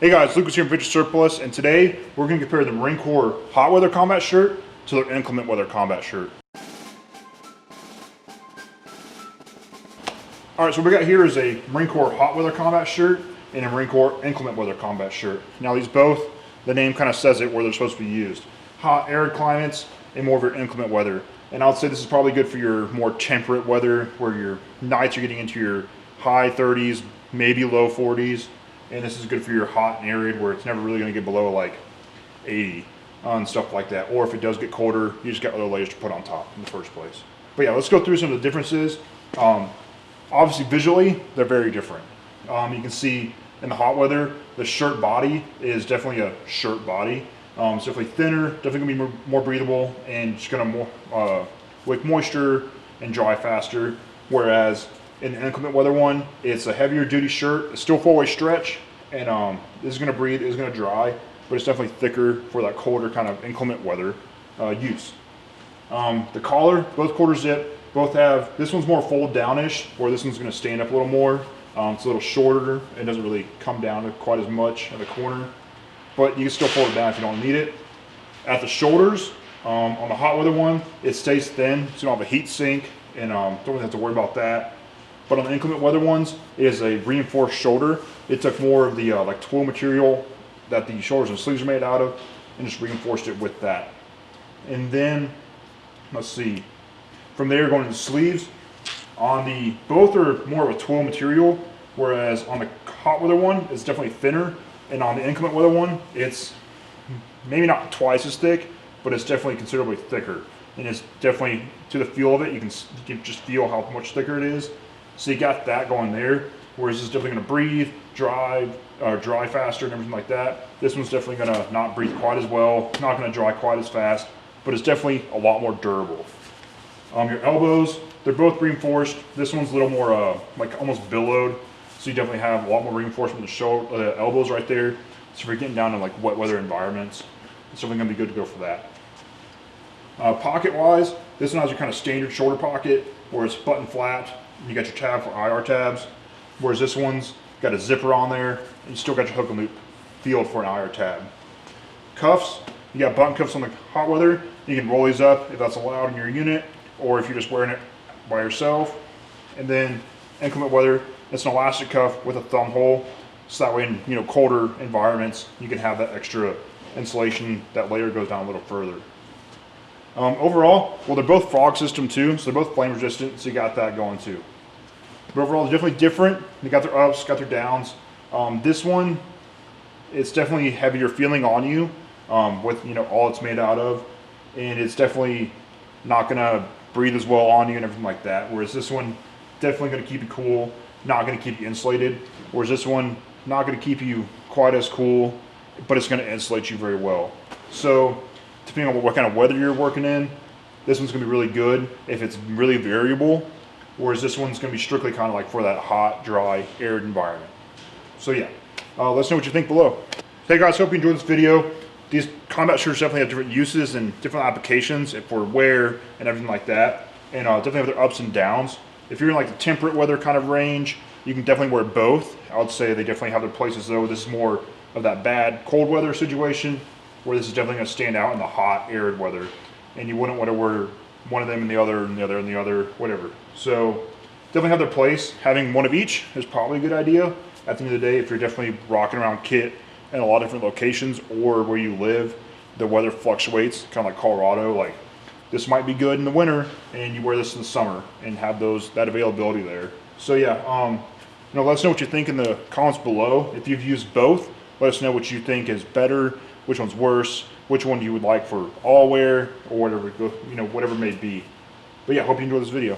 Hey guys, Lucas here from Vintage Surplus, and today we're going to compare the Marine Corps hot weather combat shirt to their inclement weather combat shirt. Alright, so what we got here is a Marine Corps hot weather combat shirt and a Marine Corps inclement weather combat shirt. Now these both, the name kind of says it where they're supposed to be used. Hot, arid climates and more of your inclement weather. And I would say this is probably good for your more temperate weather where your nights are getting into your high 30s, maybe low 40s. And this is good for your hot and arid where it's never really going to get below like 80 and stuff like that. Or if it does get colder, you just got other layers to put on top in the first place. But yeah, let's go through some of the differences. Obviously visually, they're very different. You can see in the hot weather, the shirt body is definitely a shirt body. It's definitely thinner, definitely going to be more breathable, and just going to wick moisture and dry faster. Whereas in the inclement weather one, it's a heavier duty shirt. It's still full-way stretch, and this is going to breathe, it's going to dry, but it's definitely thicker for that colder kind of inclement weather use. The collar, both quarter zip, both have, this one's more fold downish, where this one's going to stand up a little more. It's a little shorter, it doesn't really come down quite as much at the corner, but you can still fold it down if you don't need it. At the shoulders, on the hot weather one, it stays thin, so you don't have a heat sink, and don't really have to worry about that. But on the inclement weather ones, it is a reinforced shoulder. It took more of the like twill material that the shoulders and sleeves are made out of, and just reinforced it with that. And then, let's see, from there going to the sleeves, both are more of a twill material, whereas on the hot weather one, it's definitely thinner, and on the inclement weather one, it's maybe not twice as thick, but it's definitely considerably thicker. And it's definitely, to the feel of it, you can just feel how much thicker it is. So you got that going there, whereas it's definitely going to breathe, dry faster and everything like that. This one's definitely going to not breathe quite as well, not going to dry quite as fast, but it's definitely a lot more durable. Your elbows, they're both reinforced. This one's a little more like almost billowed, so you definitely have a lot more reinforcement in the elbows right there. So if you're getting down to like wet weather environments, it's definitely going to be good to go for that. Pocket wise, this one has your kind of standard shoulder pocket where it's button flat. You got your tab for IR tabs, whereas this one's got a zipper on there, and you still got your hook and loop field for an IR tab. Cuffs, you got button cuffs on the hot weather. You can roll these up if that's allowed in your unit, or if you're just wearing it by yourself. And then inclement weather, it's an elastic cuff with a thumb hole, so that way in colder environments you can have that extra insulation. That layer goes down a little further. Overall, well, they're both fog system too, so they're both flame resistant, so you got that going too. But overall, they're definitely different. They got their ups, got their downs. This one, it's definitely heavier feeling on you with all it's made out of, and it's definitely not gonna breathe as well on you and everything like that. Whereas this one, definitely gonna keep you cool, not gonna keep you insulated. Whereas this one, not gonna keep you quite as cool, but it's gonna insulate you very well. So, depending on what kind of weather you're working in, this one's gonna be really good if it's really variable, whereas this one's gonna be strictly kind of like for that hot, dry, arid environment. So yeah, let us know what you think below. Hey guys, hope you enjoyed this video. These combat shirts definitely have different uses and different applications for wear and everything like that, and definitely have their ups and downs. If you're in like the temperate weather kind of range, you can definitely wear both. I would say they definitely have their places though. This is more of that bad cold weather situation, where this is definitely going to stand out in the hot, arid weather, and you wouldn't want to wear one of them and the other and the other and the other, whatever. So definitely have their place. Having one of each is probably a good idea. At the end of the day, if you're definitely rocking around kit in a lot of different locations, or where you live, the weather fluctuates, kind of like Colorado. Like this might be good in the winter, and you wear this in the summer and have that availability there. So yeah, let us know what you think in the comments below. If you've used both, let us know what you think is better, which one's worse, which one you would like for all wear, or whatever, whatever it may be. But yeah, hope you enjoyed this video.